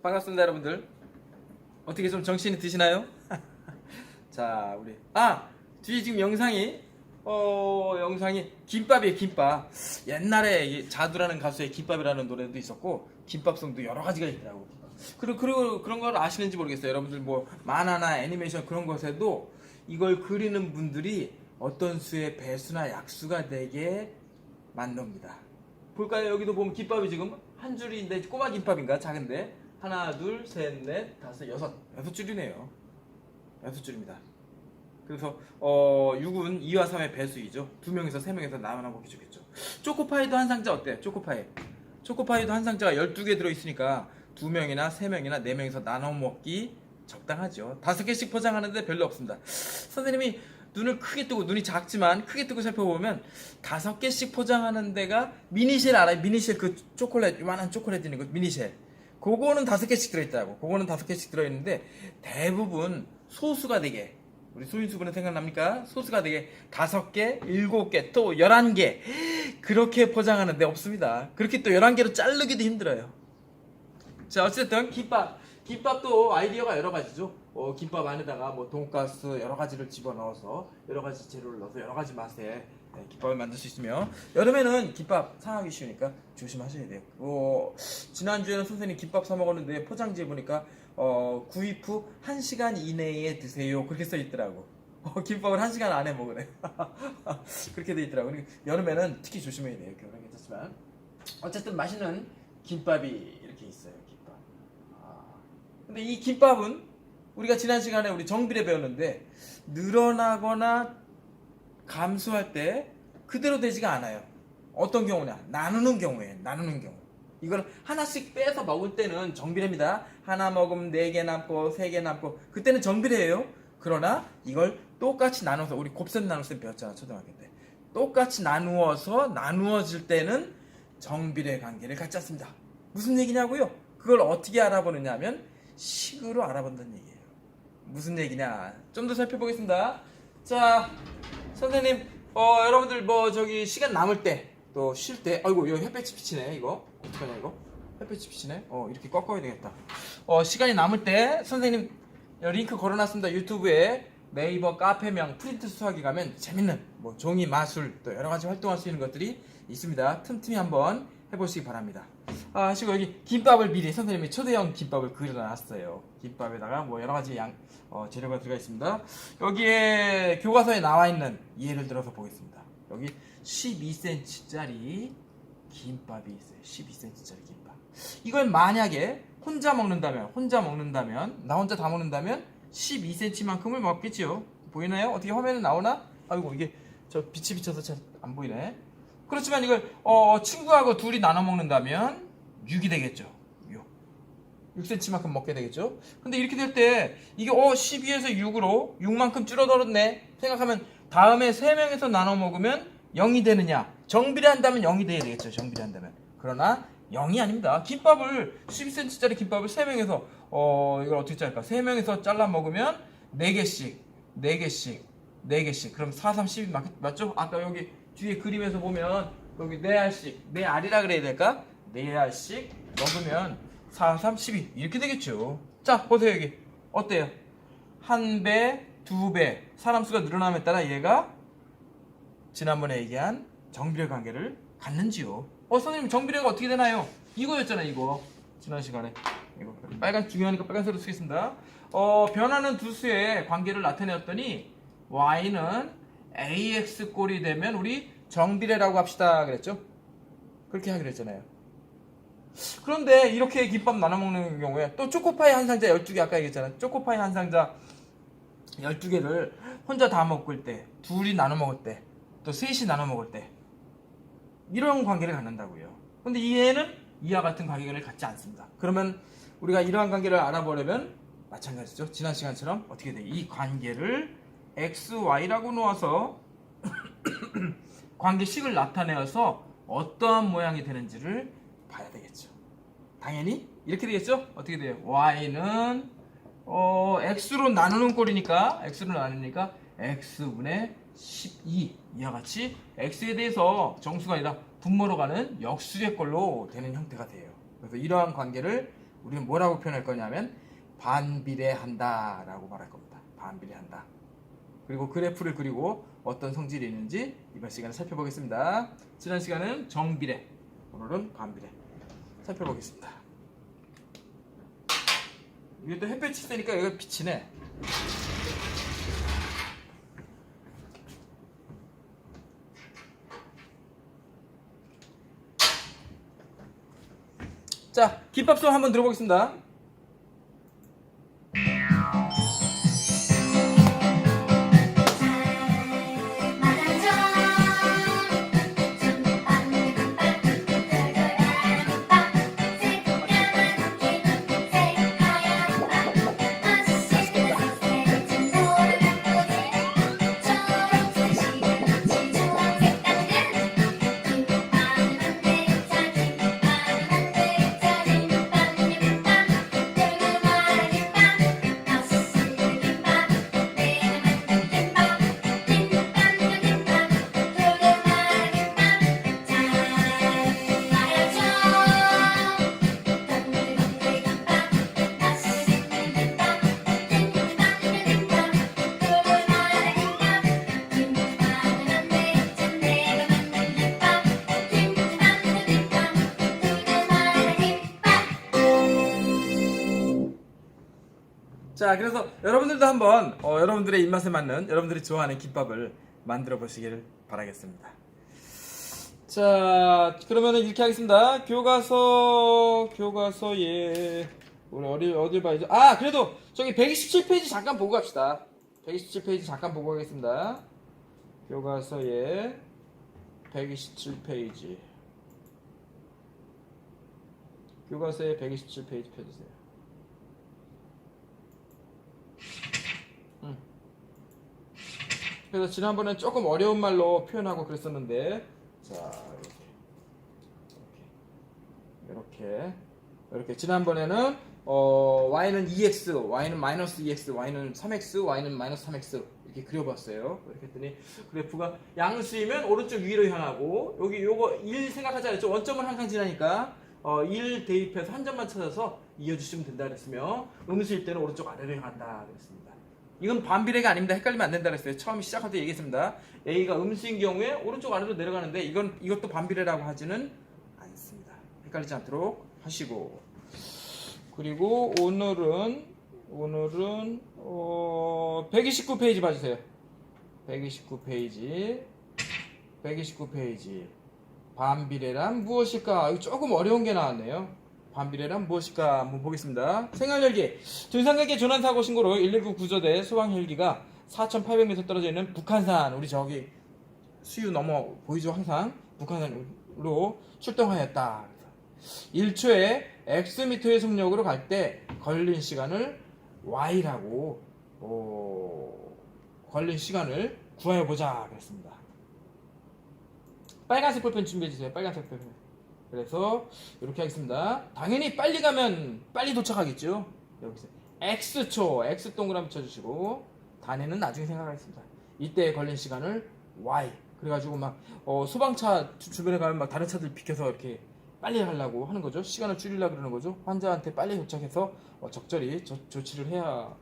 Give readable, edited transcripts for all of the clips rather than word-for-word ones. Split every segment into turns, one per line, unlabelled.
반갑습니다, 여러분들. 어떻게 좀 정신이 드시나요? 자, 우리 뒤에 지금 영상이 김밥이에요, 김밥. 옛날에 이 자두라는 가수의 김밥이라는 노래도 있었고 김밥송도 여러 가지가 있더라고. 그리고 그런 걸 아시는지 모르겠어요. 여러분들 뭐 만화나 애니메이션 그런 것에도 이걸 그리는 분들이 어떤 수의 배수나 약수가 되게 만듭니다. 볼까요? 여기도 보면 김밥이 지금 한 줄인데 꼬마 김밥인가? 작은데 하나, 둘, 셋, 넷, 다섯, 여섯 줄이네요. 6줄입니다. 그래서 6은 2와 3의 배수이죠. 2명에서 3명에서 나눠 먹기 좋겠죠. 초코파이도 한 상자 어때? 초코파이도 한 상자가 12개 들어있으니까 2명이나 3명이나 4명에서 나눠 먹기 적당하죠. 5개씩 포장하는데 별로 없습니다. 선생님이 눈을 크게 뜨고, 눈이 작지만 크게 뜨고 살펴보면 5개씩 포장하는 데가 미니쉘 알아요? 미니쉘 그 초콜릿, 요만한 초콜릿 있는 거 미니쉘. 그거는 5개씩 들어있더라고. 그거는 5개씩 들어있는데 대부분 소수가 되게, 우리 소인수분은 생각납니까? 소수가 되게 5개, 7개, 또 11개 그렇게 포장하는 데 없습니다. 그렇게 또 11개로 자르기도 힘들어요. 자, 어쨌든 김밥도 아이디어가 여러 가지죠. 김밥 안에다가 뭐 돈가스 여러 가지를 집어넣어서 여러 가지 재료를 넣어서 여러 가지 맛의 김밥을 만들 수 있으며, 여름에는 김밥 상하기 쉬우니까 조심하셔야 돼요. 지난주에는 선생님 김밥 사 먹었는데 포장지에 보니까 구입 후 1시간 이내에 드세요 그렇게 써 있더라고. 김밥을 1시간 안에 먹으래. 그렇게 돼 있더라고. 그러니까 여름에는 특히 조심해야 돼요. 겨울은 괜찮지만 어쨌든 맛있는 김밥이 이렇게 있어요. 김밥. 근데 이 김밥은 우리가 지난 시간에 우리 정비례 배웠는데 늘어나거나 감소할 때 그대로 되지가 않아요. 어떤 경우냐? 나누는 경우에. 이걸 하나씩 빼서 먹을 때는 정비례입니다. 하나 먹으면 4개 남고 3개 남고 그때는 정비례예요. 그러나 이걸 똑같이 나눠서, 우리 곱셈 나눗셈 배웠잖아, 초등학교 때. 똑같이 나누어질 때는 정비례 관계를 갖지 않습니다. 무슨 얘기냐고요? 그걸 어떻게 알아보느냐 하면 식으로 알아본다는 얘기예요. 무슨 얘기냐? 좀 더 살펴보겠습니다. 자, 선생님, 여러분들 시간 남을 때, 또 쉴 때, 아이고, 여기 햇볕이 비치네, 이거. 어떡하냐, 이거? 햇볕이 비치네? 이렇게 꺾어야 되겠다. 시간이 남을 때, 선생님, 링크 걸어놨습니다. 유튜브에 네이버 카페명 프린트 수학에 가면 재밌는, 종이 마술, 또 여러 가지 활동할 수 있는 것들이 있습니다. 틈틈이 한번 해보시기 바랍니다. 하시고 여기 김밥을 미리 선생님이 초대형 김밥을 그려놨어요. 김밥에다가 여러 가지 재료가 들어가 있습니다. 여기에 교과서에 나와 있는 예를 들어서 보겠습니다. 여기 12cm짜리 김밥이 있어요. 12cm짜리 김밥. 이걸 만약에 혼자 먹는다면, 나 혼자 다 먹는다면 12cm만큼을 먹겠지요. 보이나요? 어떻게 화면에 나오나? 아이고, 이게 저 빛이 비쳐서 잘 안 보이네. 그렇지만 이걸 친구하고 둘이 나눠 먹는다면 6이 되겠죠. 6cm만큼 먹게 되겠죠. 근데 이렇게 될 때 이게 12에서 6으로 6만큼 줄어들었네 생각하면 다음에 3명에서 나눠 먹으면 0이 되느냐? 정비례한다면 0이 돼야 되겠죠. 정비례한다면. 그러나 0이 아닙니다. 김밥을 12cm짜리 김밥을 3명에서 이걸 어떻게 자를까? 3명에서 잘라 먹으면 4개씩 그럼 4, 3, 12 맞죠? 아까 여기 뒤에 그림에서 보면 여기 4알씩, 4알이라 그래야 될까? 4알씩 먹으면 4, 3, 12 이렇게 되겠죠. 자, 보세요. 여기 어때요? 1배, 2배 사람 수가 늘어남에 따라 얘가 지난번에 얘기한 정비례 관계를 갖는지요. 선생님, 정비례가 어떻게 되나요? 이거였잖아요. 이거 지난 시간에 이거 빨간, 중요하니까 빨간색으로 쓰겠습니다. 변하는 두 수의 관계를 나타내었더니 y는 ax 꼴이 되면 우리 정비례라고 합시다 그랬죠? 그렇게 하기로 했잖아요. 그런데 이렇게 김밥 나눠 먹는 경우에 또 초코파이 한 상자 12개, 아까 얘기했잖아요. 초코파이 한 상자 12개를 혼자 다 먹을 때, 둘이 나눠 먹을 때, 또 셋이 나눠 먹을 때 이런 관계를 갖는다고요. 근데 얘는 이와 같은 관계를 갖지 않습니다. 그러면 우리가 이러한 관계를 알아보려면 마찬가지죠. 지난 시간처럼 어떻게 돼요? 이 관계를 x, y라고 놓아서 관계식을 나타내어서 어떠한 모양이 되는지를 봐야 되겠죠. 당연히 이렇게 되겠죠. 어떻게 돼요? y는 x로 나누는 꼴이니까 x로 나누니까 x분의 12 이와 같이 x에 대해서 정수가 아니라 분모로 가는 역수의 꼴로 되는 형태가 돼요. 그래서 이러한 관계를 우리는 뭐라고 표현할 거냐면 반비례한다 라고 말할 겁니다. 반비례한다. 그리고 그래프를 그리고 어떤 성질이 있는지 이번 시간에 살펴보겠습니다. 지난 시간은 정비례, 오늘은 반비례 살펴보겠습니다. 이게 또 햇볕이 세니까 여기가 비치네. 자, 김밥송 한번 들어보겠습니다. 자, 그래서 여러분들도 한번 여러분들의 입맛에 맞는, 여러분들이 좋아하는 김밥을 만들어 보시길 바라겠습니다. 자, 그러면은 이렇게 하겠습니다. 교과서에 우리 어딜 봐야죠? 아, 그래도 저기 127페이지 잠깐 보고 갑시다. 127페이지 잠깐 보고 가겠습니다. 교과서에 127페이지. 교과서에 127페이지 펴주세요. 그래서 지난번엔 조금 어려운 말로 표현하고 그랬었는데, 자, 이렇게 지난번에는 y는 2x, y는 마이너스 2x, y는 3x, y는 마이너스 3x 이렇게 그려봤어요. 이렇게 했더니 그래프가 양수이면 오른쪽 위로 향하고, 여기 요거 1 생각하지 않았죠? 원점은 항상 지나니까 1 대입해서 한 점만 찾아서 이어주시면 된다 그랬으며, 음수일 때는 오른쪽 아래로 향한다 그랬습니다. 이건 반비례가 아닙니다. 헷갈리면 안 된다 그랬어요. 처음 시작할 때 얘기했습니다. A가 음수인 경우에 오른쪽 아래로 내려가는데 이것도 반비례라고 하지는 않습니다. 헷갈리지 않도록 하시고, 그리고 오늘은 129페이지 봐주세요. 129페이지 반비례란 무엇일까? 이거 조금 어려운 게 나왔네요. 반비례란 무엇일까? 한번 보겠습니다. 생활헬기. 등산객의 조난사고 신고로 119 구조대 소방헬기가 4,800m 떨어져 있는 북한산, 우리 저기 수유 넘어 보이죠? 항상 북한산으로 출동하였다. 1초에 X미터의 속력으로 갈 때 걸린 시간을 Y라고 걸린 시간을 구하여보자 그랬습니다. 빨간색 볼펜 준비해주세요. 빨간색 볼펜. 그래서 이렇게 하겠습니다. 당연히 빨리 가면 빨리 도착하겠죠. 여기서 X초, X 동그라미 쳐주시고, 단위는 나중에 생각하겠습니다. 이때 걸린 시간을 Y. 그래가지고 막 소방차 주변에 가면 막 다른 차들 비켜서 이렇게 빨리 하려고 하는 거죠. 시간을 줄이려고 그러는 거죠. 환자한테 빨리 도착해서 적절히 조치를 해야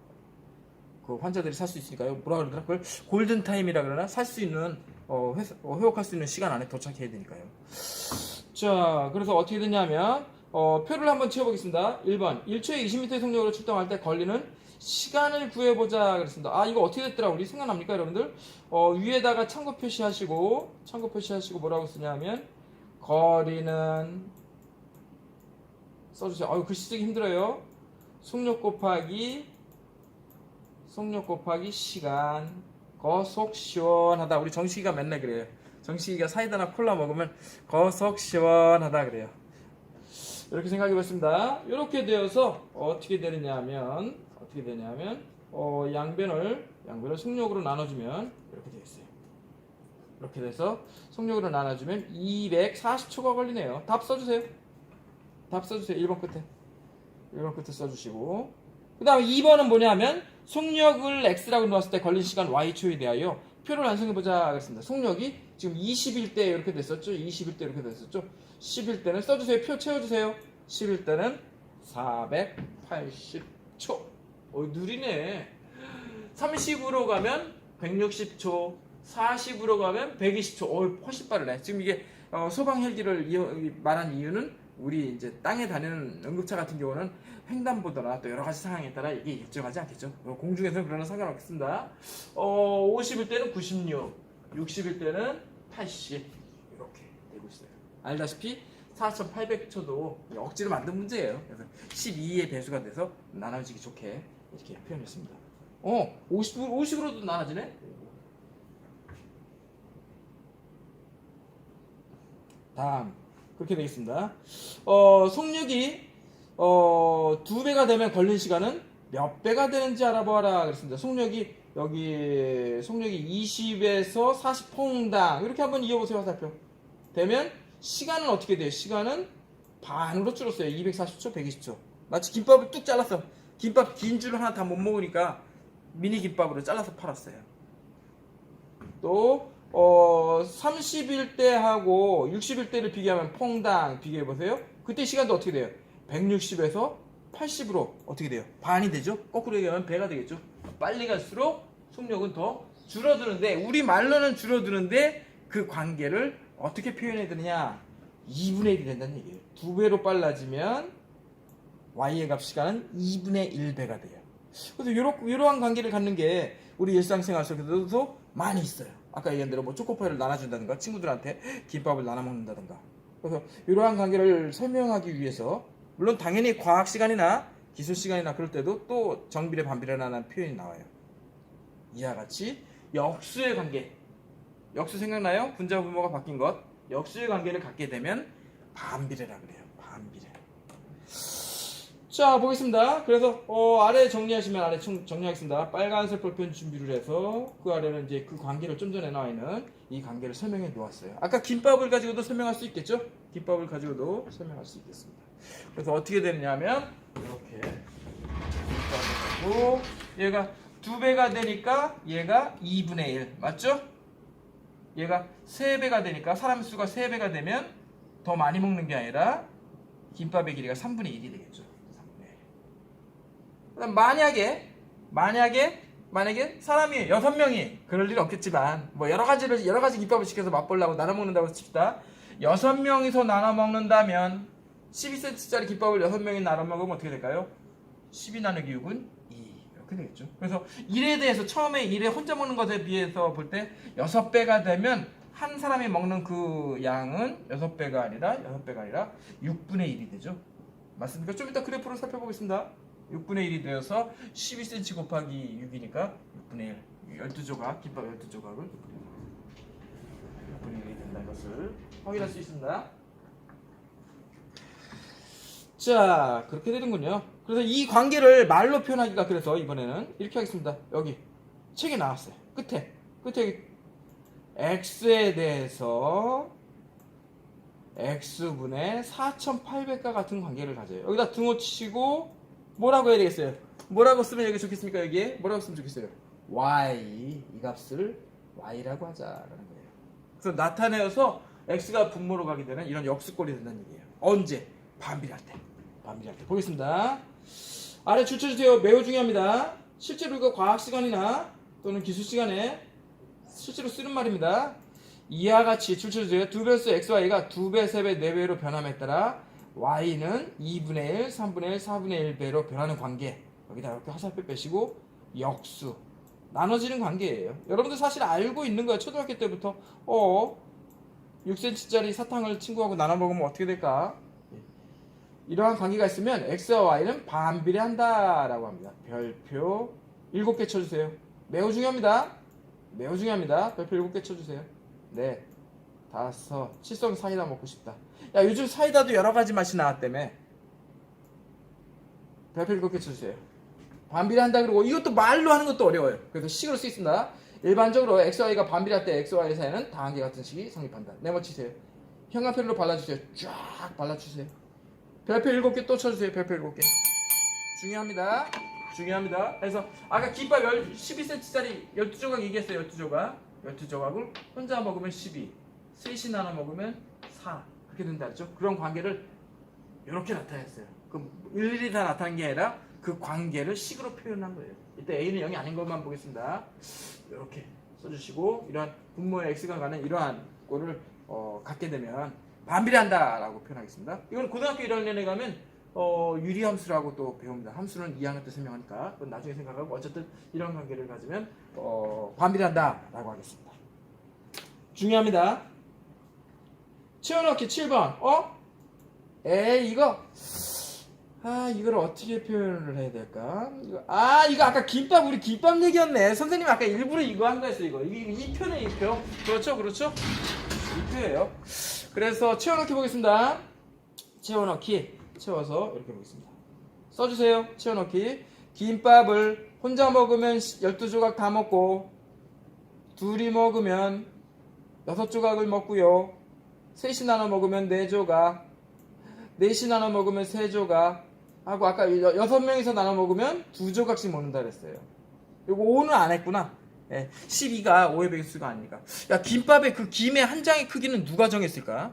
그 환자들이 살 수 있으니까요. 뭐라 그러더라? 그걸 골든타임이라 그러나? 살 수 있는 회복할 수 있는 시간 안에 도착해야 되니까요. 자, 그래서 어떻게 됐냐면 표를 한번 채워보겠습니다. 1번 1초에 20m의 속력으로 출동할 때 걸리는 시간을 구해보자 그랬습니다. 아, 이거 어떻게 됐더라? 우리 생각납니까 여러분들? 위에다가 참고 표시하시고 뭐라고 쓰냐면 거리는 써주세요. 아유, 글씨 쓰기 힘들어요. 속력 곱하기 시간. 속 시원하다. 우리 정식이가 맨날 그래요. 정식이가 사이다나 콜라 먹으면 속 시원하다 그래요. 이렇게 생각해봤습니다. 이렇게 되어서 어떻게 되냐면 양변을 속력으로 나눠주면 이렇게 되겠어요. 이렇게 돼서 속력으로 나눠주면 240초가 걸리네요. 답 써주세요. 1번 끝에 써주시고, 그 다음에 2번은 뭐냐면 속력을 x라고 놓았을 때 걸린 시간 y초에 대하여 표를 완성해보자 그랬습니다. 속력이 지금 20일 때 이렇게 됐었죠. 11때 써주세요. 표 채워주세요. 11때는 480초. 느리네. 30으로 가면 160초, 40으로 가면 120초. 훨씬 빠르네. 지금 이게 소방 헬기를 말한 이유는 우리 이제 땅에 다니는 응급차 같은 경우는 횡단보도나 또 여러 가지 상황에 따라 이게 일정하지 않겠죠. 공중에서는 그러나 상관없습니다. 50일 때는 96, 60일 때는 80 이렇게 되고 있어요. 알다시피 4,800초도 억지로 만든 문제예요. 그래서 12의 배수가 돼서 나눠지기 좋게 이렇게 표현했습니다. 50으로도 나눠지네? 다음 그렇게 되겠습니다. 속력이 2배가 되면 걸린 시간은 몇 배가 되는지 알아보아라 그랬습니다. 속력이 20에서 40 퐁당 이렇게 한번 이어보세요. 화살표 되면 시간은 어떻게 돼요? 시간은 반으로 줄었어요. 240초, 120초. 마치 김밥을 뚝 잘랐어. 김밥 긴 줄을 하나 다 못 먹으니까 미니 김밥으로 잘라서 팔았어요. 또 30일 때하고 60일 때를 비교하면 퐁당 비교해보세요. 그때 시간도 어떻게 돼요? 160에서 80으로 어떻게 돼요? 반이 되죠? 거꾸로 얘기하면 배가 되겠죠? 빨리 갈수록 속력은 더 줄어드는데 우리 말로는 줄어드는데 그 관계를 어떻게 표현해야 되느냐? 2분의 1이 된다는 얘기예요. 2배로 빨라지면 y의 값 시간은 2분의 1배가 돼요. 그래서 이러한 관계를 갖는 게 우리 일상생활 속에서도 많이 있어요. 아까 얘기한 대로 뭐 초코파이를 나눠준다든가 친구들한테 김밥을 나눠 먹는다든가. 그래서 이러한 관계를 설명하기 위해서 물론 당연히 과학 시간이나 기술 시간이나 그럴 때도 또 정비례 반비례라는 표현이 나와요. 이와 같이 역수의 관계. 역수 생각나요? 분자 분모가 바뀐 것. 역수의 관계를 갖게 되면 반비례라 그래요. 반비례. 자 보겠습니다. 그래서 아래 정리하시면 아래 정리하겠습니다. 빨간색 볼펜 준비를 해서 그 아래는 이제 그 관계를 좀 전에 나와 있는 이 관계를 설명해 놓았어요. 아까 김밥을 가지고도 설명할 수 있겠죠? 김밥을 가지고도 설명할 수 있겠습니다. 그래서 어떻게 되느냐 하면 이렇게 김밥을 하고 얘가 2배가 되니까 얘가 2분의 1 맞죠? 얘가 3배가 되니까 사람 수가 3배가 되면 더 많이 먹는 게 아니라 김밥의 길이가 3분의 1이 되겠죠. 3분의 1. 그다음 만약에 사람이 6명이 그럴 일 없겠지만 뭐 여러 가지 김밥을 시켜서 맛보려고 나눠 먹는다고 칩시다. 6명이서 나눠 먹는다면 12cm짜리 김밥을 6명이 나눠 먹으면 어떻게 될까요? 12 나누기 6은 2 이렇게 되겠죠. 그래서 1에 대해서 처음에 1에 혼자 먹는 것에 비해서 볼 때 6배가 되면 한 사람이 먹는 그 양은 6배가 아니라 6분의 1이 되죠. 맞습니까? 좀 이따 그래프를 살펴보겠습니다. 6분의 1이 되어서 12cm 곱하기 6이니까 6분의 1 12조각 김밥 12조각을 6분의 1이 된다는 것을 확인할 수 있습니다. 자 그렇게 되는군요. 그래서 이 관계를 말로 표현하기가 그래서 이번에는 이렇게 하겠습니다. 여기 책에 나왔어요. 끝에 x에 대해서 x분의 4800과 같은 관계를 가져요. 여기다 등호 치고 뭐라고 해야 되겠어요? 뭐라고 쓰면 여기 좋겠습니까? 여기에 뭐라고 쓰면 좋겠어요? y 이 값을 y라고 하자라는 거예요. 그래서 나타내어서 x가 분모로 가게 되는 이런 역수꼴이 된다는 얘기예요. 언제? 반비례할 때 보겠습니다. 아래 줄쳐주세요. 매우 중요합니다. 실제로 이거 과학 시간이나 또는 기술 시간에 실제로 쓰는 말입니다. 이와 같이 줄쳐주세요. 2배수 xy가 2배, 3배, 4배로 변함에 따라 y는 2분의 1, 3분의 1, 4분의 1배로 변하는 관계. 여기다 이렇게 화살표 빼시고 역수. 나눠지는 관계예요. 여러분들 사실 알고 있는 거예요. 초등학교 때부터 6cm짜리 사탕을 친구하고 나눠 먹으면 어떻게 될까? 이러한 관계가 있으면 x와 y는 반비례한다 라고 합니다. 별표 7개 쳐주세요. 매우 중요합니다. 별표 7개 쳐주세요. 네, 5, 칠성 사이다 먹고 싶다. 야 요즘 사이다도 여러가지 맛이 나왔다며. 별표 7개 쳐주세요. 반비례한다. 그리고 이것도 말로 하는 것도 어려워요. 그래서 식으로 쓰겠습니다. 일반적으로 xy가 반비례할 때 xy 사이는 다 한개 같은 식이 성립한다. 네모치세요. 형광펜으로 발라주세요. 쫙 발라주세요. 별표 7개 또 쳐주세요. 별표 7개. 중요합니다. 그래서 아까 김밥 12cm짜리 12조각 얘기했어요. 12조각을 혼자 먹으면 12, 셋이 나눠 먹으면 4 그렇게 된다 했죠. 그런 관계를 이렇게 나타냈어요. 그 일일이 다 나타난 게 아니라 그 관계를 식으로 표현한 거예요. 이때 A는 0이 아닌 것만 보겠습니다. 이렇게 써주시고 이러한 분모의 x가 가는 이러한 꼴을 갖게 되면 반비례한다라고 표현하겠습니다. 이건 고등학교 1학년에 가면 유리함수라고 또 배웁니다. 함수는 2학년 때 설명하니까 그건 나중에 생각하고 어쨌든 이런 관계를 가지면 반비례한다라고 하겠습니다. 중요합니다. 채워넣기 7번. 이걸 어떻게 표현을 해야 될까? 이거 아까 김밥, 우리 김밥 얘기였네. 선생님 아까 일부러 이거 한 거였어요, 이거. 이 표네, 이 표. 그렇죠? 이 표예요. 그래서 채워넣기 보겠습니다. 채워넣기. 채워서 이렇게 보겠습니다. 써주세요. 채워넣기. 김밥을 혼자 먹으면 12조각 다 먹고, 둘이 먹으면 6조각을 먹고요. 셋이 나눠 먹으면 4조각, 넷이 나눠 먹으면 3조각, 하고 아까 6명이서 나눠 먹으면 2조각씩 먹는다 그랬어요. 요거 5는 안 했구나. 12가 5의 배수가 아니니까. 야, 김밥의 그 김의 한 장의 크기는 누가 정했을까?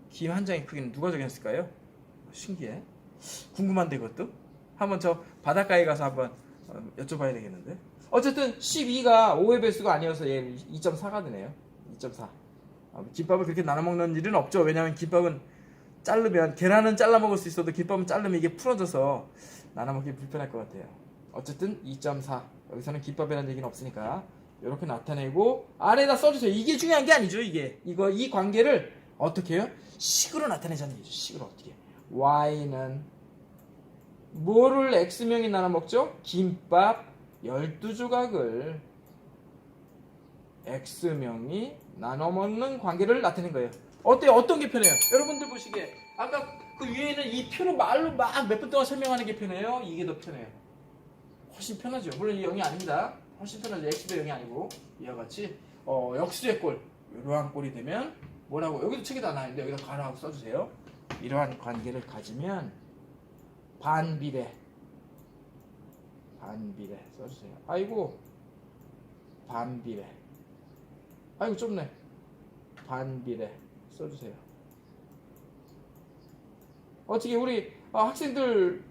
김 한 장의 크기는 누가 정했을까요? 신기해. 궁금한데 그것도? 한번 저 바닷가에 가서 한번 여쭤봐야 되겠는데. 어쨌든 12가 5의 배수가 아니어서 얘 2.4가 되네요. 2.4. 김밥을 그렇게 나눠 먹는 일은 없죠. 왜냐하면 김밥은 자르면, 계란은 잘라 먹을 수 있어도 김밥은 자르면 이게 풀어져서 나눠 먹기 불편할 것 같아요. 어쨌든 2.4. 여기서는 김밥이라는 얘기는 없으니까 이렇게 나타내고 아래에다 써주세요. 이게 중요한 게 아니죠. 이 관계를 어떻게 해요? 식으로 나타내자는 얘기죠. 식으로 어떻게. y는 뭐를 x명이 나눠 먹죠? 김밥 12조각을 x명이 나눠 먹는 관계를 나타낸 거예요. 어때요? 어떤 게 편해요? 여러분들 보시기에 아까 그 위에는 이 표로 말로 막 몇 분 동안 설명하는 게 편해요? 이게 더 편해요? 훨씬 편하죠. 물론 이 0이 아닙니다. 훨씬 편하죠. x도 0이 아니고 이와 같이 역수의 꼴, 이러한 꼴이 되면 뭐라고, 여기도 책에도 안 나와있는데 여기다 가라고 써주세요. 이러한 관계를 가지면 반비례 써주세요. 아이고 반비례, 아이고 좁네. 반비례 써주세요. 어떻게 우리 학생들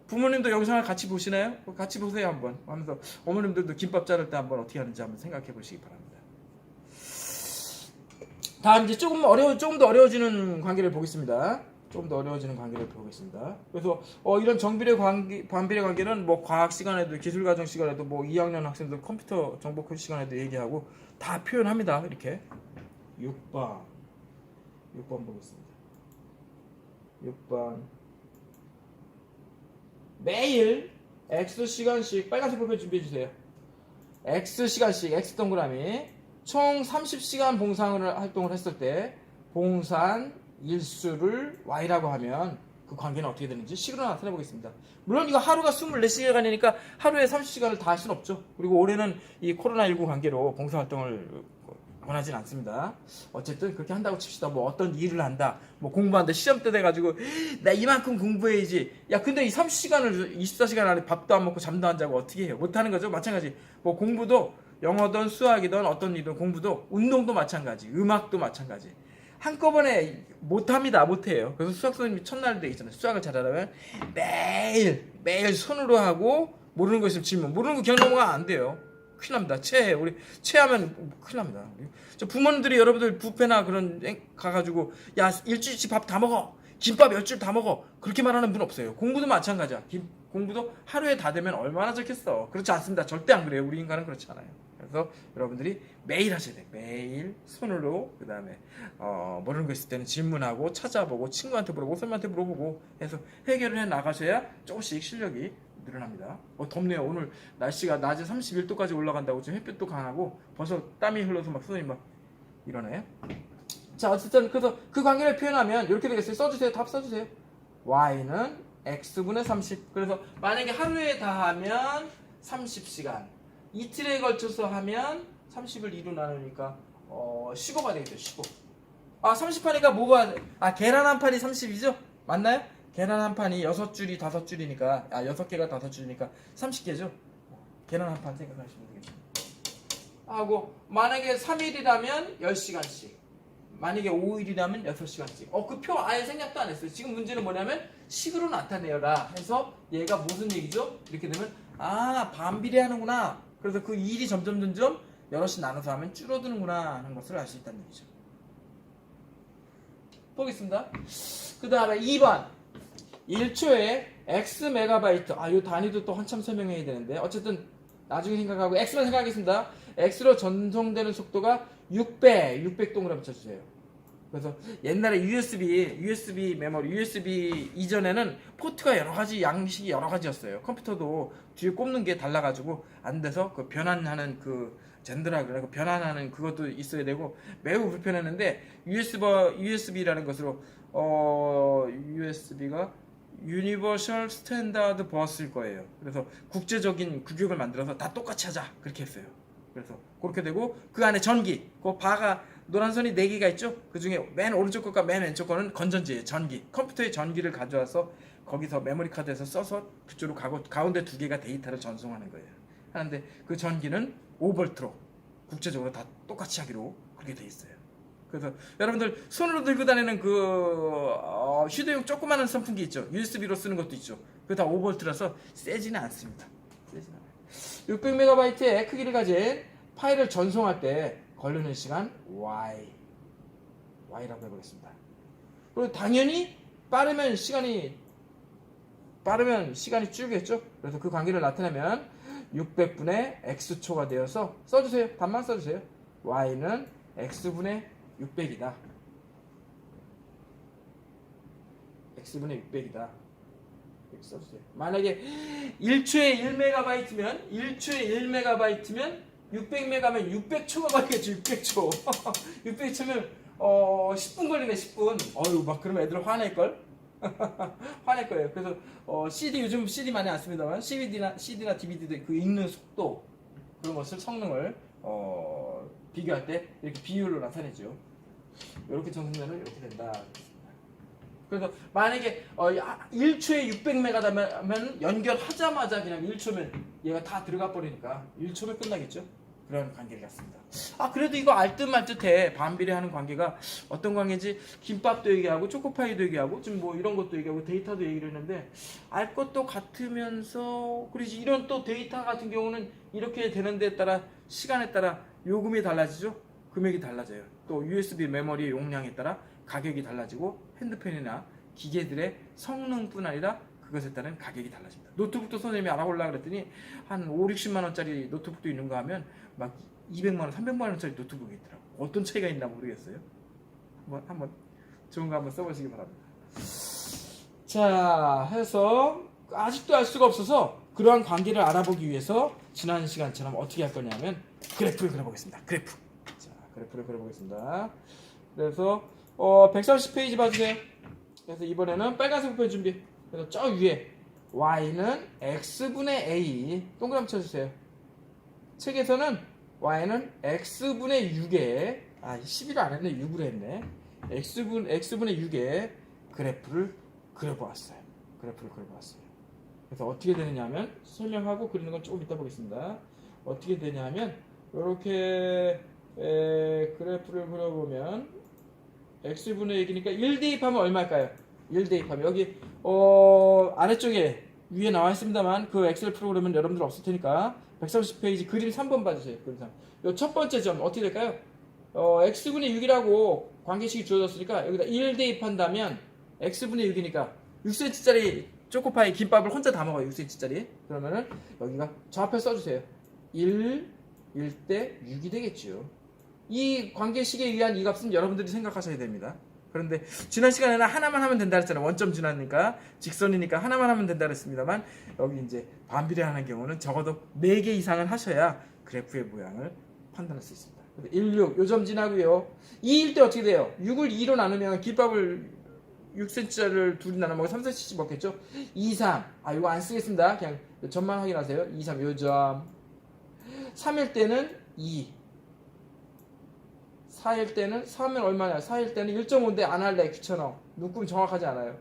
부모님도 영상을 같이 보시나요? 같이 보세요 한번 하면서 어머님들도 김밥 자를 때 한번 어떻게 하는지 한번 생각해 보시기 바랍니다. 다음 이제 조금 더 어려워지는 관계를 보겠습니다. 그래서 이런 정비례 관계, 반비례 관계는 뭐 과학 시간에도, 기술 과정 시간에도, 뭐 2학년 학생들 컴퓨터 정보 코스 시간에도 얘기하고 다 표현합니다. 이렇게 6번 보겠습니다. 6번 매일 X시간씩 빨간색 볼펜 준비해주세요. X시간씩, X동그라미 총 30시간 봉사를 활동을 했을 때 봉산 일수를 Y라고 하면 그 관계는 어떻게 되는지 식으로 나타내 보겠습니다. 물론 이거 하루가 24시간이니까 하루에 30시간을 다 할 수는 없죠. 그리고 올해는 이 코로나19 관계로 봉사활동을 원하진 않습니다. 어쨌든 그렇게 한다고 칩시다. 뭐 어떤 일을 한다, 뭐 공부한다, 시험 때 돼가지고 나 이만큼 공부해야지. 야, 근데 이 30시간을 24시간 안에 밥도 안 먹고 잠도 안 자고 어떻게 해요? 못하는 거죠. 마찬가지. 뭐 공부도 영어든 수학이든 어떤 일이든 공부도, 운동도 마찬가지, 음악도 마찬가지. 한꺼번에 못합니다. 못해요. 그래서 수학 선생님이 첫날 때 있잖아요. 수학을 잘하려면 매일 손으로 하고, 모르는 거 있으면 질문, 모르는 거 그냥 넘어가면 안 돼요. 큰일 납니다. 우리 체하면 큰일 납니다. 저 부모님들이 여러분들 뷔페나 그런 가가지고 야, 일주일치 밥 다 먹어, 김밥 10줄 다 먹어, 그렇게 말하는 분 없어요. 공부도 마찬가지야. 공부도 하루에 다 되면 얼마나 좋겠어. 그렇지 않습니다. 절대 안 그래요. 우리 인간은 그렇지 않아요. 그래서 여러분들이 매일 하셔야 돼요. 매일 손으로, 그 다음에 모르는 거 있을 때는 질문하고 찾아보고 친구한테 물어보고 선생님한테 물어보고 해서 해결을 해 나가셔야 조금씩 실력이 늘어납니다. 덥네요. 오늘 날씨가 낮에 31도까지 올라간다고 지금 햇빛도 강하고 벌써 땀이 흘러서 막 선생님 막 이러네. 자, 어쨌든 그래서 그 관계를 표현하면 이렇게 되겠어요. 써주세요. 답 써주세요. y는 x분의 30. 그래서 만약에 하루에 다 하면 30시간, 이틀에 걸쳐서 하면 30을 2로 나누니까 15가 되겠죠. 15. 30 하니까 뭐가, 계란 한 판이 30이죠? 맞나요? 계란 한 판이 6줄이 5줄이니까 6개가 5줄이니까 30개죠. 계란 한 판 생각하시면 되겠죠. 하고 만약에 3일이라면 10시간씩, 만약에 5일이라면 6시간씩. 그 표 아예 생략도 안 했어요. 지금 문제는 뭐냐면 식으로 나타내어라 해서 얘가 무슨 얘기죠? 이렇게 되면 반비례하는구나. 그래서 그 일이 점점 여럿이 나눠서 하면 줄어드는구나 하는 것을 알 수 있다는 얘기죠. 보겠습니다. 그 다음에 2번 1초에 X 메가바이트. 이 단위도 또 한참 설명해야 되는데 어쨌든 나중에 생각하고 X만 생각하겠습니다. X로 전송되는 속도가 600 동그라미 쳐주세요. 그래서 옛날에 USB 메모리, USB 이전에는 포트가 여러가지, 양식이 여러가지였어요. 컴퓨터도 뒤에 꼽는 게 달라가지고 안 돼서 그 변환하는 그 젠더라 그래, 그 변환하는 그것도 있어야 되고 매우 불편했는데 USB라는 것으로 USB가 유니버셜 스탠다드 버스일 거예요. 그래서 국제적인 규격을 만들어서 다 똑같이 하자 그렇게 했어요. 그래서 그렇게 되고 그 안에 전기, 그 바가 노란 선이 4개가 있죠. 그 중에 맨 오른쪽 것과 맨 왼쪽 거는 건전지예요. 전기. 컴퓨터의 전기를 가져와서 거기서 메모리 카드에서 써서 그쪽으로 가고 가운데 2개가 데이터를 전송하는 거예요. 하는데 그 전기는 5V로 국제적으로 다 똑같이 하기로 그렇게 돼 있어요. 그래서 여러분들 손으로 들고 다니는 그 휴대용 조그마한 선풍기 있죠. USB로 쓰는 것도 있죠. 그거 다 5V라서 세지는 않습니다. 600MB의 크기를 가진 파일을 전송할 때 걸리는 시간 Y라고 해보겠습니다. 그리고 당연히 빠르면 시간이 줄겠죠. 그래서 그 관계를 나타내면 600분의 X초가 되어서 써주세요. 답만 써주세요. Y는 X분의 600이다. X분의 600이다. 이렇게 써주세요. 만약에 1초에 1MB면 600MB면 600초가 걸리겠죠. 600초. 600초면 10분 걸리네. 10분. 막 그러면 애들 화낼걸? 화낼 거예요. 그래서 CD 요즘 CD 많이 안 씁니다만 CD나 DVD도 그 읽는 속도 그런 것을 성능을 비교할 때 이렇게 비율로 나타내죠. 이렇게 전송되면 이렇게 된다. 그래서 만약에 1초에 600메가다면 연결하자마자 그냥 1초면 얘가 다 들어가 버리니까 1초면 끝나겠죠. 그런 관계를 갖습니다. 그래도 이거 알듯 말듯해. 반비례하는 관계가 어떤 관계인지 김밥도 얘기하고 초코파이도 얘기하고 지금 뭐 이런 것도 얘기하고 데이터도 얘기를 했는데 알 것도 같으면서 그리고 이런 또 데이터 같은 경우는 이렇게 되는 데에 따라 시간에 따라 요금이 달라지죠. 금액이 달라져요. 또 USB 메모리 용량에 따라 가격이 달라지고 핸드폰이나 기계들의 성능뿐 아니라 그것에 따른 가격이 달라집니다. 노트북도 선생님이 알아보려고 그랬더니 한 5, 60만 원짜리 노트북도 있는가 하면 막 200만 원, 300만 원짜리 노트북이 있더라고. 어떤 차이가 있나 모르겠어요. 한번 좋은 거 한번 써보시기 바랍니다. 자, 해서 아직도 알 수가 없어서 그러한 관계를 알아보기 위해서 지난 시간처럼 어떻게 할 거냐면 그래프를 그려보겠습니다. 자, 그래프를 그려보겠습니다. 그래서 130페이지 봐주세요. 그래서 이번에는 빨간색 표 준비. 그래서 저 위에 y는 x분의 a 동그라미 쳐주세요. 책에서는 y는 x분의 6에 11을 안 했네. 6으로 했네. x분의 6에 그래프를 그려보았어요. 그래서 어떻게 되느냐 하면 설명하고 그리는 건 조금 이따 보겠습니다. 어떻게 되냐 하면 이렇게 그래프를 그려보면 x분의 6이니까 1 대입하면 얼마일까요? 1 대입하면 여기 아래쪽에 위에 나와 있습니다만 그 엑셀 프로그램은 여러분들 없을 테니까 130페이지 그림 3번 봐주세요. 그림 3. 요 첫 번째 점 어떻게 될까요? x분의 6이라고 관계식이 주어졌으니까 여기다 1 대입한다면 x분의 6이니까 6cm짜리 초코파이 김밥을 혼자 다 먹어요. 6cm짜리. 그러면은 여기가 좌표 써주세요. 1대 6이 되겠죠. 이 관계식에 의한 이 값은 여러분들이 생각하셔야 됩니다. 그런데 지난 시간에는 하나만 하면 된다 그랬잖아요. 원점 지나니까 직선이니까 하나만 하면 된다 그랬습니다만 여기 이제 반비례하는 경우는 적어도 4개 이상은 하셔야 그래프의 모양을 판단할 수 있습니다. 16 요점 지나고요. 2일 때 어떻게 돼요? 6을 2로 나누면 김밥을 6cm를 둘이 나눠 먹으면 3cm씩 먹겠죠? 2, 3 이거 안 쓰겠습니다. 그냥 점만 확인하세요. 2, 3 요점. 3일 때는 2 4일 때는 3은 얼마냐? 4일 때는 1.5인데 안 할래. 귀찮아. 눈금 정확하지 않아요.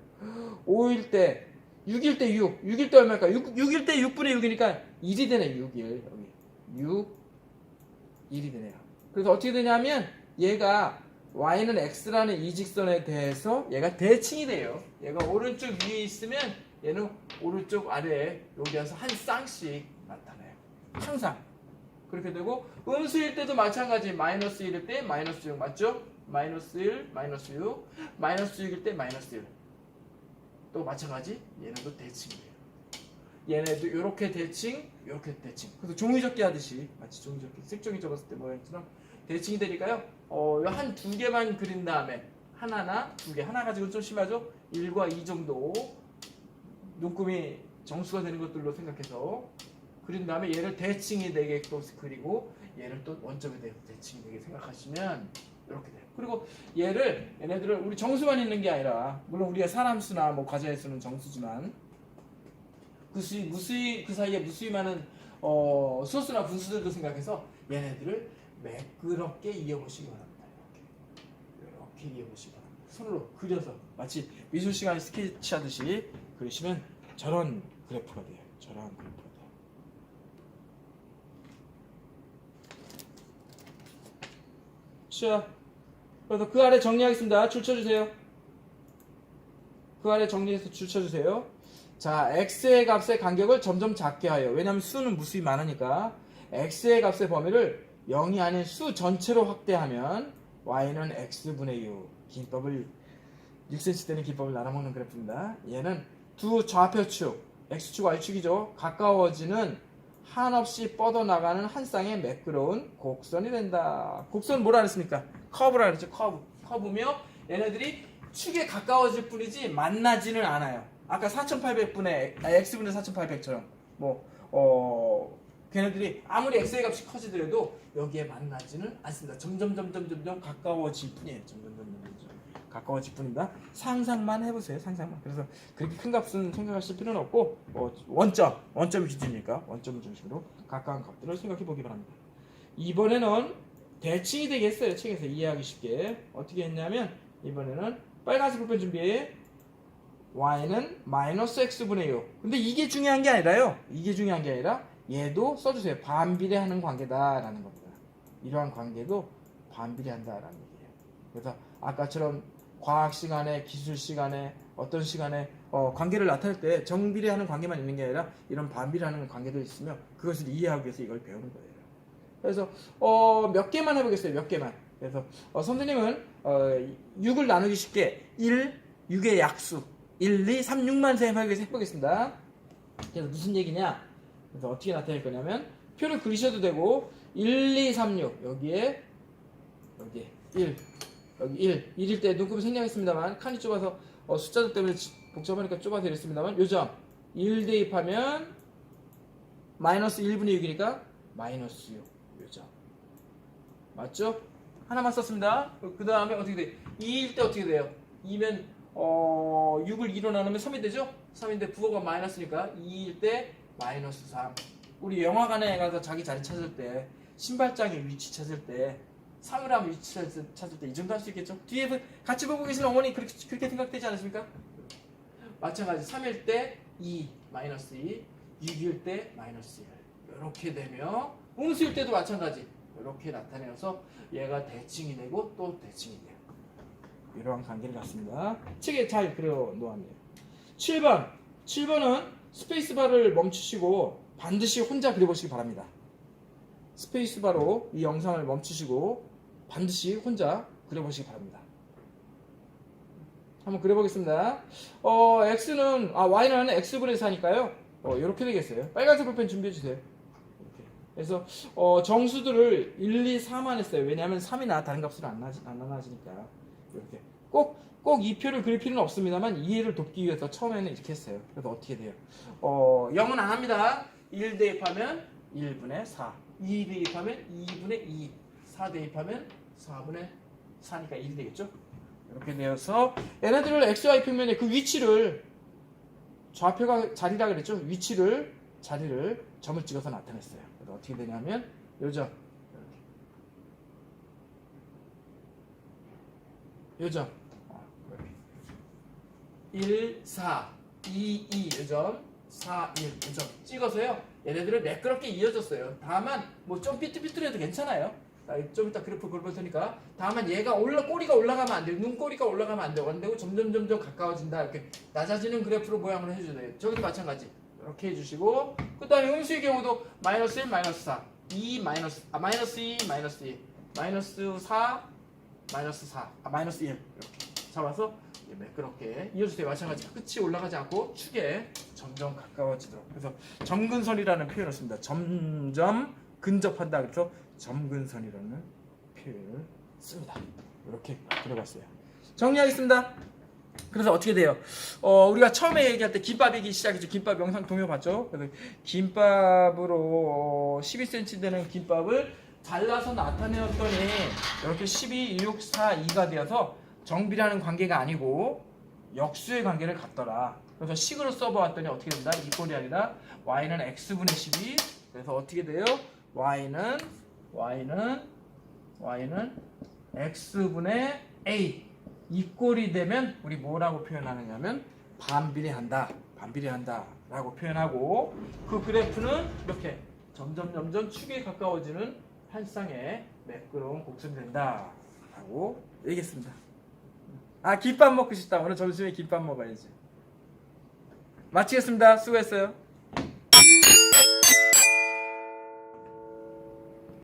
5일 때 6일 때 6일 때 얼마일까? 6일 때 6분의 6이니까 1이 되네. 6일 여기 1이 되네요. 그래서 어떻게 되냐면 얘가 y는 x라는 이 직선에 대해서 얘가 대칭이 돼요. 얘가 오른쪽 위에 있으면 얘는 오른쪽 아래에 여기 와서 한 쌍씩 나타나요. 항상 그렇게 되고 음수일 때도 마찬가지. 마이너스 1일 때 마이너스 6 맞죠? 마이너스 1, 마이너스 6, 마이너스 6일 때 마이너스 1. 또 마찬가지. 얘네도 대칭이에요. 얘네도 이렇게 대칭, 이렇게 대칭. 그래서 종이접기 하듯이 마치 종이접기, 색종이 접었을 때 모양처럼 대칭이 되니까요. 한 두 개만 그린 다음에 하나나 두 개, 하나 가지고 좀 심하죠? 1과 2 정도 눈금이 정수가 되는 것들로 생각해서 그린 다음에 얘를 대칭이 되게 또 그리고 얘를 또 원점에 대해 대칭이 되게 생각하시면 이렇게 돼요. 그리고 얘네들을 우리 정수만 있는 게 아니라 물론 우리가 사람 수나 뭐 과자의 수는 정수지만 그 사이에 무수히 많은 소수나 분수들도 생각해서 얘네들을 매끄럽게 이어보시기 바랍니다. 이렇게 이어보시기 바랍니다. 손으로 그려서 마치 미술 시간에 스케치하듯이 그리시면 저런 그래프가 돼요. 저런 그래프가 돼요. 자, 그래서 그 아래 정리하겠습니다. 줄 쳐주세요. 그 아래 정리해서 줄 쳐주세요. 자, x의 값의 간격을 점점 작게 하여. 왜냐하면 수는 무수히 많으니까 x의 값의 범위를 0이 아닌 수 전체로 확대하면 y는 x분의 6. 기법을 6cm 되는 기법을 나눠먹는 그래프입니다. 얘는 두 좌표축 x축 y축이죠. 가까워지는 한없이 뻗어나가는 한 쌍의 매끄러운 곡선이 된다. 곡선 뭐라 그랬습니까? 커브라 그랬죠. 커브며 얘네들이 축에 가까워질 뿐이지 만나지는 않아요. 아까 4800분의 x분의 4800처럼 걔네들이 아무리 x의 값이 커지더라도 여기에 만나지는 않습니다. 점점 가까워질 뿐이에요. 점점 가까워질 뿐입니다. 상상만 해보세요. 상상만. 그래서 그렇게 큰 값은 생각하실 필요는 없고 원점이 기준이니까 원점을 중심으로 가까운 값들을 생각해 보기 바랍니다. 이번에는 대칭이 되겠어요. 책에서 이해하기 쉽게 어떻게 했냐면 이번에는 빨간색 볼펜 준비해. y는 마이너스 x분의 6. 근데 이게 중요한 게 아니라요. 이게 중요한 게 아니라 얘도 써주세요. 반비례하는 관계다라는 겁니다. 이러한 관계도 반비례한다라는 얘기예요. 그래서 아까처럼 과학 시간에, 기술 시간에, 어떤 시간에 관계를 나타낼 때 정비례하는 관계만 있는 게 아니라 이런 반비례하는 관계도 있으며 그것을 이해하기 위해서 이걸 배우는 거예요. 그래서 몇 개만 해보겠어요. 몇 개만. 그래서 선생님은 6을 나누기 쉽게 1, 6의 약수 1, 2, 3, 6만 생각하기 위해서 해보겠습니다. 그래서 무슨 얘기냐? 그래서 어떻게 나타낼 거냐면 표를 그리셔도 되고 1, 2, 3, 6 여기에 1 여기 1일 때 눈곱이 생략했습니다만 칸이 좁아서 숫자들 때문에 복잡하니까 좁아서 이랬습니다만 요점 1 대입하면 마이너스 1분의 6이니까 마이너스 6 요점 맞죠? 하나만 썼습니다. 그 다음에 어떻게 돼? 2일 때 어떻게 돼요? 2면 6을 2로 나누면 3이 되죠? 3인데 부호가 마이너스니까 2일 때 마이너스 3. 우리 영화관에 가서 자기 자리 찾을 때 신발장의 위치 찾을 때 사물함 위치 찾을 때 이 정도 할 수 있겠죠? 뒤에 같이 보고 계시는 어머니 그렇게 생각되지 않으십니까? 마찬가지 3일 때 2 마이너스 2 6일 때 마이너스 1 이렇게 되며 음수일 때도 마찬가지 이렇게 나타내서 얘가 대칭이 되고 또 대칭이 돼요. 이러한 관계를 갖습니다. 책에 잘 그려 놓았네요. 7번은 스페이스바를 멈추시고 반드시 혼자 그려보시기 바랍니다. 스페이스바로 이 영상을 멈추시고 반드시 혼자 그려보시기 바랍니다. 한번 그려보겠습니다. y는 x분의 4니까요. 이렇게 되겠어요. 빨간색 볼펜 준비해주세요. 이렇게. 그래서 정수들을 1, 2, 4만 했어요. 왜냐하면 3이나 다른 값으로 안 나눠지니까. 이렇게. 꼭 이 표를 그릴 필요는 없습니다만 이해를 돕기 위해서 처음에는 이렇게 했어요. 그래서 어떻게 돼요? 0은 안 합니다. 1 대입하면 1분의 4 2 대입하면 2분의 2 4 대입하면 4분의 4니까 1이 되겠죠? 이렇게 되어서 얘네들을 XY 평면의 그 위치를 좌표가 자리라 그랬죠? 자리를 점을 찍어서 나타냈어요. 그래서 어떻게 되냐면 요점 1, 4, 2, 2 요점 4, 1 요점 찍어서요. 얘네들을 매끄럽게 이어졌어요. 다만 뭐 좀 삐뚤삐뚤해도 괜찮아요. 좀 이따 그래프 볼 테니까. 다음은 얘가 꼬리가 올라가면 안 돼요. 눈꼬리가 올라가면 안 되고, 안 되고 점점 가까워진다. 이렇게 낮아지는 그래프로 모양을 해줘야 돼요. 저기도 마찬가지. 이렇게 해주시고, 그 다음에 음수의 경우도 마이너스 1, 마이너스 4, 2, 마이너스 2, 마이너스 2, 마이너스 4, 마이너스 4, 마이너스 1 이렇게 잡아서 매끄럽게 이어주세요. 마찬가지. 끝이 올라가지 않고 축에 점점 가까워지도록. 그래서 점근선이라는 표현을 씁니다. 점점 근접한다. 그래서 점근선이라는 표현을 씁니다. 이렇게 그려봤어요. 정리하겠습니다. 그래서 어떻게 돼요? 우리가 처음에 얘기할 때 김밥 얘기 시작했죠. 김밥 영상 동요 봤죠? 그래서 김밥으로 12cm 되는 김밥을 잘라서 나타내었더니 이렇게 12, 6, 4, 2가 되어서 정비라는 관계가 아니고 역수의 관계를 갖더라. 그래서 식으로 써보았더니 어떻게 된다? 이 꼴이 아니라 y는 x분의 12. 그래서 어떻게 돼요? y는 x분의 a. 이 꼴이 되면 우리 뭐라고 표현하느냐면 반비례한다 라고 표현하고, 그 그래프는 이렇게 점점 축에 가까워지는 한 쌍의 매끄러운 곡선이 된다 라고 얘기했습니다. 김밥 먹고 싶다. 오늘 점심에 김밥 먹어야지. 마치겠습니다. 수고했어요.